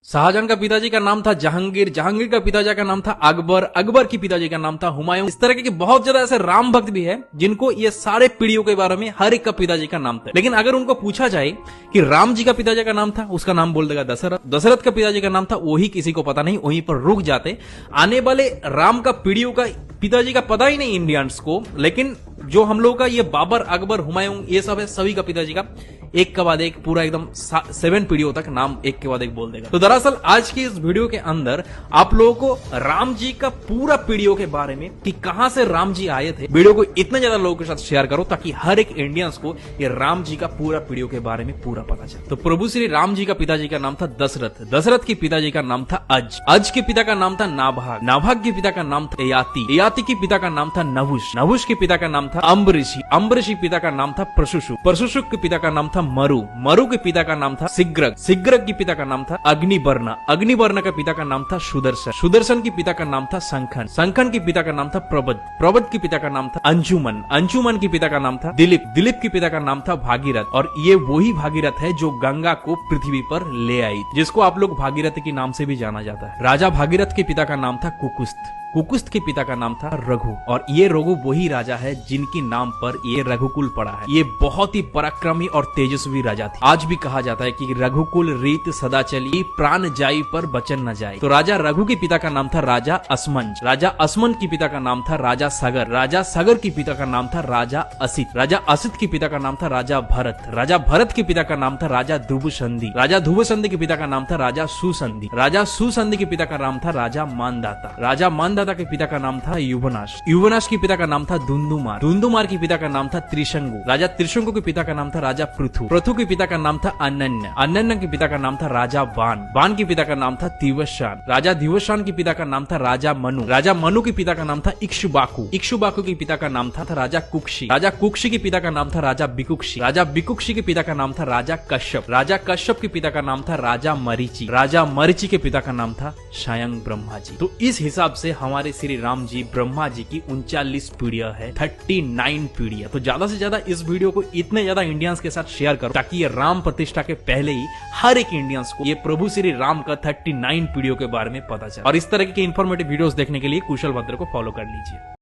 शाहजहां का पिताजी का नाम था जहांगीर, जहांगीर का पिताजी का नाम था अकबर, अकबर की पिताजी का नाम था हुमायूं। इस तरह के बहुत ज्यादा ऐसे राम भक्त भी है जिनको ये सारे पीढ़ियों के बारे में हर एक का पिताजी का नाम था। लेकिन अगर उनको पूछा जाए कि राम जी का पिताजी का नाम था, उसका नाम बोल देगा दशरथ। दशरथ का पिताजी का नाम था, वही किसी को पता नहीं, वहीं पर रुक जाते। आने वाले राम का पीढ़ियों का पिताजी का पता ही नहीं इंडियंस को, लेकिन जो हम लोग का ये बाबर, अकबर, हुमायूं, ये सब है, सभी का पिताजी का एक के बाद एक पूरा एकदम 7 पीढ़ियों तक नाम एक के बाद एक बोल देगा। तो दरअसल आज की इस वीडियो के अंदर आप लोगों को राम जी का पूरा पीढ़ियों के बारे में कि कहां से राम जी आए थे, वीडियो को इतने ज्यादा लोगों के साथ शेयर करो ताकि हर एक इंडियंस को ये राम जी का पूरा पीढ़ियों के बारे में पूरा पता चले। तो प्रभु श्री राम जी का पिताजी का नाम था दशरथ, दशरथ के पिताजी का नाम था अज, अज के पिता का नाम था नाभाग, नाभाग के पिता का नाम था ययाति, ययाति के पिता का नाम था नहुष, नहुष के पिता का नाम था अम्बरीशी, अम्बरीशी पिता का नाम था प्रशुशु, प्रशुशु के पिता का नाम था मरु, मरु के पिता का नाम था सिग्रग, सिग्रग के पिता का नाम था अग्निवर्ण, अग्निवर्ण के पिता का नाम था सुदर्शन, सुदर्शन के पिता का नाम था संखन, संखन के पिता का नाम था प्रबद, प्रबद के पिता का नाम था अंजुमन, अंजुमन के पिता का नाम था दिलीप, दिलीप के पिता का नाम था भागीरथ। और ये वही भागीरथ है जो गंगा को पृथ्वी पर ले आई, जिसको आप लोग भागीरथ के नाम से भी जाना जाता है। राजा भागीरथ के पिता का नाम था कुकुस्त, कुकुस्त के पिता का नाम था रघु, और ये रघु वही राजा है जिनके नाम पर ये रघुकुल पड़ा है। ये बहुत ही पराक्रमी और तेजस्वी राजा थे। आज भी कहा जाता है कि रघुकुल रीत सदा चली, प्राण जाई पर बचन न जाए। तो राजा रघु के पिता का नाम था राजा असमंज, राजा असमंज के पिता का नाम था राजा सगर, राजा सगर के पिता का नाम था राजा असित, राजा असित के पिता का नाम था राजा भरत, राजा भरत के पिता का नाम था राजा ध्रुवसंधि, राजा ध्रुवसंधि के पिता का नाम था राजा सुसंधि, राजा सुसंधि के पिता का नाम था राजा मानदाता, राजा मानदाता के पिता का नाम था युवनाश, युवनाश के पिता का नाम था धुंधुमार, धुंधुमार के पिता का नाम था त्रिशंगु, राजा त्रिशंगु के पिता का नाम था राजा पृथु, पृथु के पिता का नाम था अनन्य, अनन्य के पिता का नाम था राजा बाण, बाण के पिता का नाम था दिवशान, राजा दिवशान के पिता का नाम था राजा मनु, राजा मनु के पिता का नाम था इक्ष्वाकु, इक्ष्वाकु के पिता का नाम था राजा कुक्षी, राजा कुक्षी के पिता का नाम था राजा बिकुक्षी, राजा बिकुक्षी के पिता का नाम था राजा कश्यप, राजा कश्यप के पिता का नाम था राजा मरीचि, राजा मरीचि के पिता का नाम था स्वयं ब्रह्मा जी। तो इस हिसाब से हमारे श्री राम जी, ब्रह्मा जी की 39 पीढ़ियां है, 39 पीढ़ियां। तो ज्यादा से ज्यादा इस वीडियो को इतने ज्यादा इंडियंस के साथ शेयर करो ताकि ये राम प्रतिष्ठा के पहले ही हर एक इंडियंस को ये प्रभु श्री राम का 39 पीढ़ियों के बारे में पता चले। और इस तरह के इंफॉर्मेटिव वीडियोस देखने के लिए कुशल भद्र को फॉलो कर लीजिए।